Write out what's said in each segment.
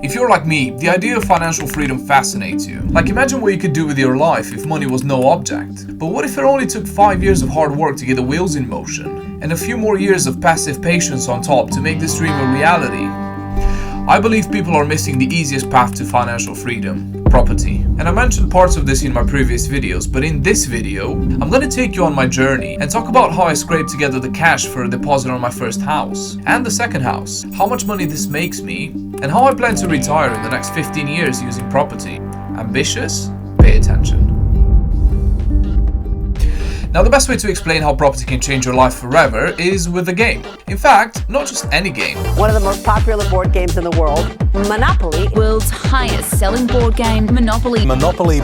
If you're like me, the idea of financial freedom fascinates you. Like, imagine what you could do with your life if money was no object. But what if it only took 5 years of hard work to get the wheels in motion, and a few more years of passive patience on top to make this dream a reality? I believe people are missing the easiest path to financial freedom: property. And I mentioned parts of this in my previous videos, but in this video, I'm gonna take you on my journey and talk about how I scraped together the cash for a deposit on my first house and the second house, how much money this makes me, and how I plan to retire in the next 15 years using property. Ambitious? Pay attention. Now, the best way to explain how property can change your life forever is with a game. In fact, not just any game. One of the most popular board games in the world, Monopoly. World's highest selling board game, Monopoly. Monopoly.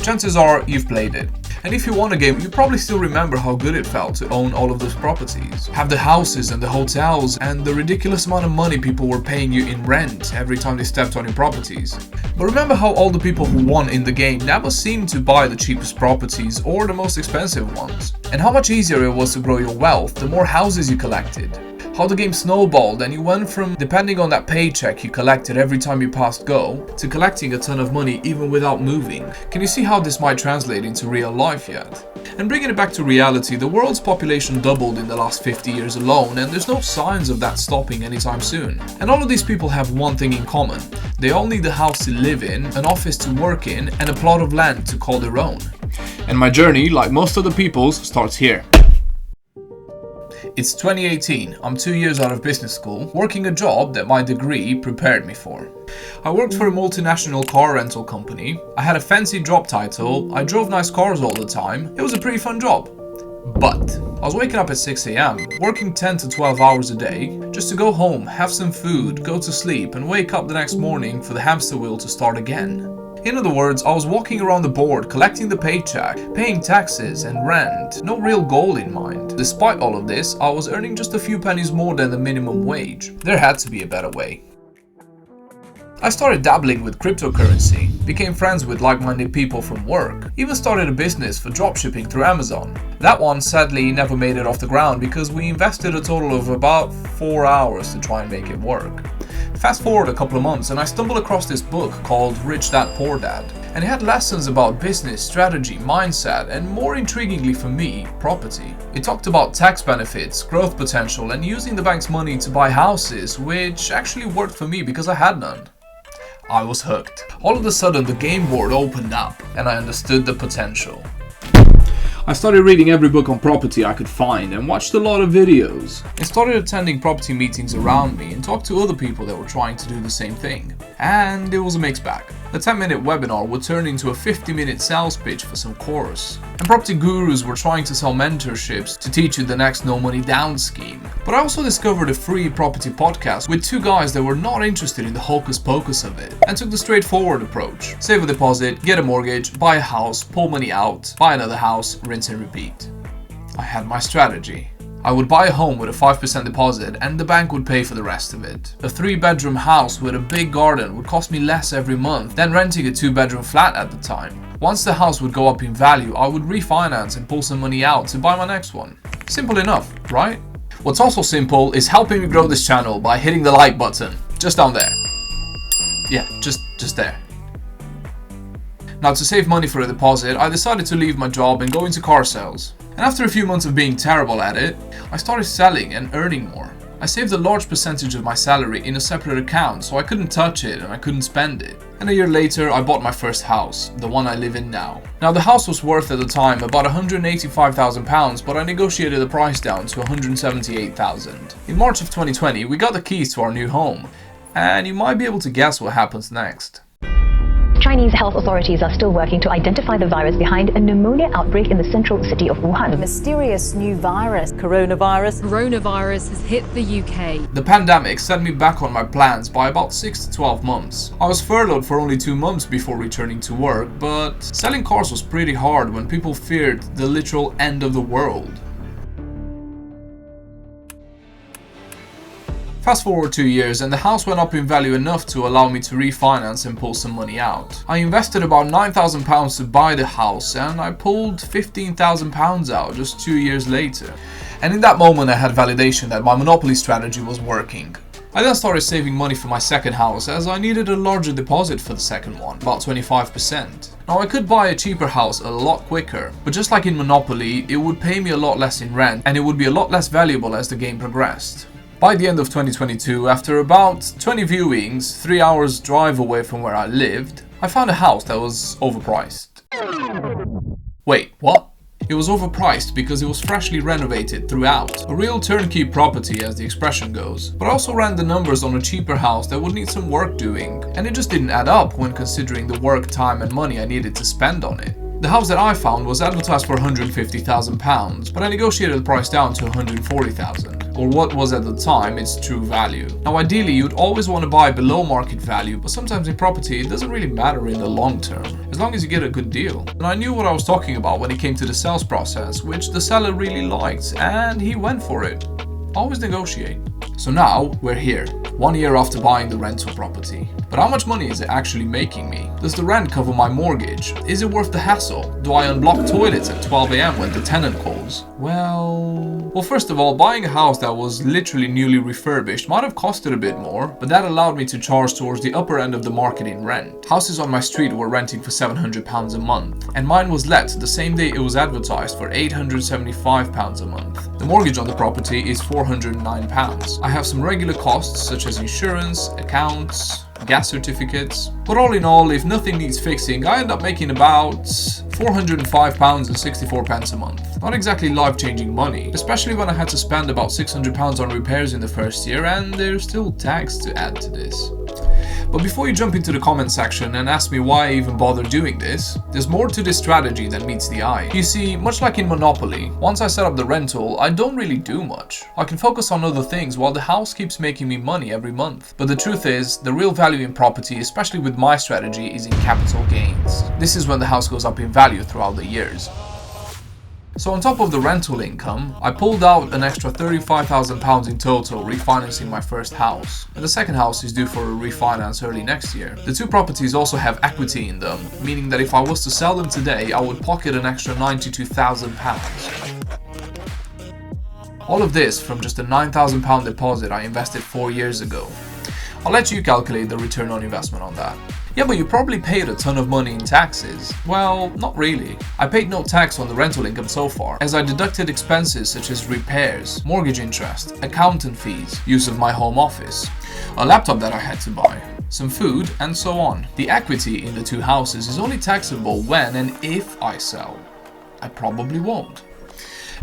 Chances are you've played it. And if you won a game, you probably still remember how good it felt to own all of those properties. Have the houses and the hotels and the ridiculous amount of money people were paying you in rent every time they stepped on your properties. But remember how all the people who won in the game never seemed to buy the cheapest properties or the most expensive ones. And how much easier it was to grow your wealth the more houses you collected. How the game snowballed and you went from depending on that paycheck you collected every time you passed go to collecting a ton of money even without moving. Can you see how this might translate into real life yet? And bringing it back to reality, the world's population doubled in the last 50 years alone, and there's no signs of that stopping anytime soon. And all of these people have one thing in common: they all need a house to live in, an office to work in, and a plot of land to call their own. And my journey, like most other people's, starts here. It's 2018, I'm 2 years out of business school, working a job that my degree prepared me for. I worked for a multinational car rental company, I had a fancy job title, I drove nice cars all the time, it was a pretty fun job. But I was waking up at 6 AM, working 10 to 12 hours a day, just to go home, have some food, go to sleep, and wake up the next morning for the hamster wheel to start again. In other words, I was walking around the board, collecting the paycheck, paying taxes and rent, no real goal in mind. Despite all of this, I was earning just a few pennies more than the minimum wage. There had to be a better way. I started dabbling with cryptocurrency, became friends with like-minded people from work, even started a business for dropshipping through Amazon. That one sadly never made it off the ground because we invested a total of about 4 hours to try and make it work. Fast forward a couple of months and I stumbled across this book called Rich Dad Poor Dad, and it had lessons about business, strategy, mindset, and more intriguingly for me, property. It talked about tax benefits, growth potential, and using the bank's money to buy houses, which actually worked for me because I had none. I was hooked. All of a sudden the game board opened up and I understood the potential. I started reading every book on property I could find and watched a lot of videos. I started attending property meetings around me and talked to other people that were trying to do the same thing. And it was a mixed bag. A 10-minute webinar would turn into a 50-minute sales pitch for some course. And property gurus were trying to sell mentorships to teach you the next no money down scheme. But I also discovered a free property podcast with two guys that were not interested in the hocus pocus of it and took the straightforward approach. Save a deposit, get a mortgage, buy a house, pull money out, buy another house, rinse and repeat. I had my strategy. I would buy a home with a 5% deposit and the bank would pay for the rest of it. A 3-bedroom house with a big garden would cost me less every month than renting a 2-bedroom flat at the time. Once the house would go up in value, I would refinance and pull some money out to buy my next one. Simple enough, right? What's also simple is helping me grow this channel by hitting the like button, just down there. Yeah, just there. Now, to save money for a deposit, I decided to leave my job and go into car sales. And after a few months of being terrible at it, I started selling and earning more. I saved a large percentage of my salary in a separate account so I couldn't touch it and I couldn't spend it. And a year later, I bought my first house, the one I live in now. Now, the house was worth at the time about £185,000, but I negotiated the price down to £178,000. In March of 2020, we got the keys to our new home, and you might be able to guess what happens next. Chinese health authorities are still working to identify the virus behind a pneumonia outbreak in the central city of Wuhan. A mysterious new virus, coronavirus, has hit the UK. The pandemic set me back on my plans by about 6 to 12 months. I was furloughed for only 2 months before returning to work, but selling cars was pretty hard when people feared the literal end of the world. Fast forward 2 years and the house went up in value enough to allow me to refinance and pull some money out. I invested about £9,000 to buy the house and I pulled £15,000 out just 2 years later. And in that moment I had validation that my Monopoly strategy was working. I then started saving money for my second house as I needed a larger deposit for the second one, about 25%. Now I could buy a cheaper house a lot quicker, but just like in Monopoly, it would pay me a lot less in rent and it would be a lot less valuable as the game progressed. By the end of 2022, after about 20 viewings, 3 hours drive away from where I lived, I found a house that was overpriced. Wait, what? It was overpriced because it was freshly renovated throughout. A real turnkey property as the expression goes. But I also ran the numbers on a cheaper house that would need some work doing, and it just didn't add up when considering the work, time and money I needed to spend on it. The house that I found was advertised for £150,000, but I negotiated the price down to £140,000, or what was at the time its true value. Now ideally you'd always want to buy below market value, but sometimes in property it doesn't really matter in the long term, as long as you get a good deal. And I knew what I was talking about when it came to the sales process, which the seller really liked, and he went for it. Always negotiate. So now we're here, 1 year after buying the rental property. But how much money is it actually making me? Does the rent cover my mortgage? Is it worth the hassle? Do I unblock toilets at 12 AM when the tenant calls? Well, first of all, buying a house that was literally newly refurbished might have costed a bit more, but that allowed me to charge towards the upper end of the market in rent. Houses on my street were renting for £700 a month, and mine was let the same day it was advertised for £875 a month. The mortgage on the property is £409. I have some regular costs such as insurance, accounts, gas certificates, but all in all, if nothing needs fixing, I end up making about £405.64 a month. Not exactly life-changing money, especially when I had to spend about £600 on repairs in the first year, and there's still tax to add to this. But before you jump into the comment section and ask me why I even bother doing this, there's more to this strategy than meets the eye. You see, much like in Monopoly, once I set up the rental, I don't really do much. I can focus on other things while the house keeps making me money every month. But the truth is, the real value in property, especially with my strategy, is in capital gains. This is when the house goes up in value throughout the years. So on top of the rental income, I pulled out an extra £35,000 in total refinancing my first house. And the second house is due for a refinance early next year. The two properties also have equity in them, meaning that if I was to sell them today, I would pocket an extra £92,000. All of this from just a £9,000 deposit I invested 4 years ago. I'll let you calculate the return on investment on that. Yeah, but you probably paid a ton of money in taxes. Well, not really. I paid no tax on the rental income so far, as I deducted expenses such as repairs, mortgage interest, accountant fees, use of my home office, a laptop that I had to buy, some food, and so on. The equity in the two houses is only taxable when and if I sell. I probably won't.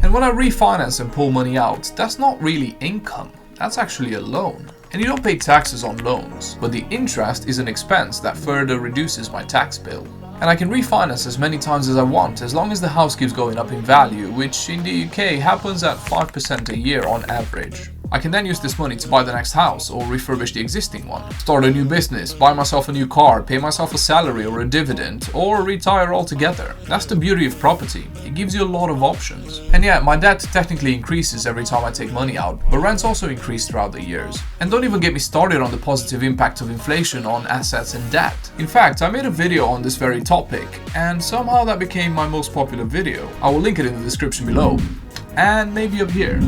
And when I refinance and pull money out, that's not really income. That's actually a loan. And you don't pay taxes on loans, but the interest is an expense that further reduces my tax bill. And I can refinance as many times as I want as long as the house keeps going up in value, which in the UK happens at 5% a year on average. I can then use this money to buy the next house or refurbish the existing one, start a new business, buy myself a new car, pay myself a salary or a dividend, or retire altogether. That's the beauty of property. It gives you a lot of options. And yeah, my debt technically increases every time I take money out, but rents also increase throughout the years. And don't even get me started on the positive impact of inflation on assets and debt. In fact, I made a video on this very topic, and somehow that became my most popular video. I will link it in the description below, and maybe up here.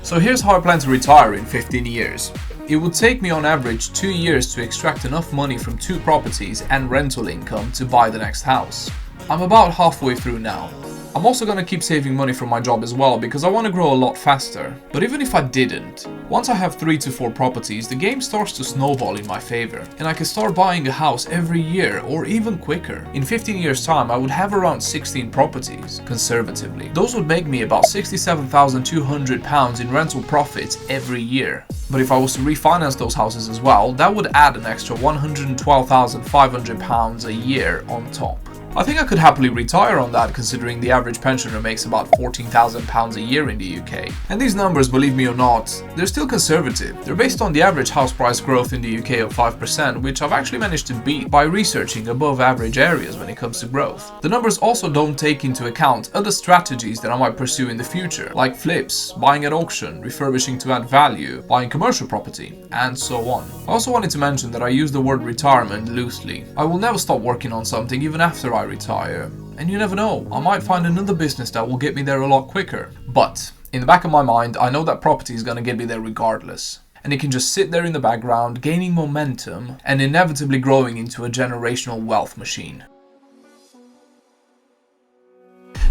So here's how I plan to retire in 15 years. It would take me on average 2 years to extract enough money from 2 properties and rental income to buy the next house. I'm about halfway through now. I'm also gonna keep saving money from my job as well because I want to grow a lot faster. But even if I didn't, once I have 3 to 4 properties, the game starts to snowball in my favor, and I can start buying a house every year or even quicker. In 15 years time, I would have around 16 properties, conservatively. Those would make me about £67,200 in rental profits every year. But if I was to refinance those houses as well, that would add an extra £112,500 a year on top. I think I could happily retire on that considering the average pensioner makes about £14,000 a year in the UK. And these numbers, believe me or not, they're still conservative. They're based on the average house price growth in the UK of 5%, which I've actually managed to beat by researching above average areas when it comes to growth. The numbers also don't take into account other strategies that I might pursue in the future, like flips, buying at auction, refurbishing to add value, buying commercial property, and so on. I also wanted to mention that I use the word retirement loosely. I will never stop working on something even after I retire. And you never know, I might find another business that will get me there a lot quicker. But in the back of my mind, I know that property is gonna get me there regardless. and it can just sit there in the background, gaining momentum and inevitably growing into a generational wealth machine.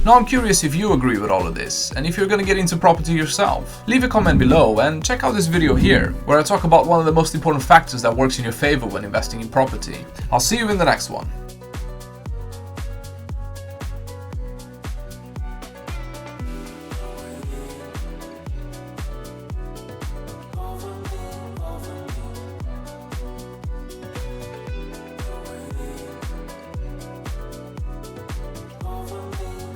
Now I'm curious if you agree with all of this, and if you're gonna get into property yourself. Leave a comment below and check out this video here, where I talk about one of the most important factors that works in your favor when investing in property. I'll see you in the next one.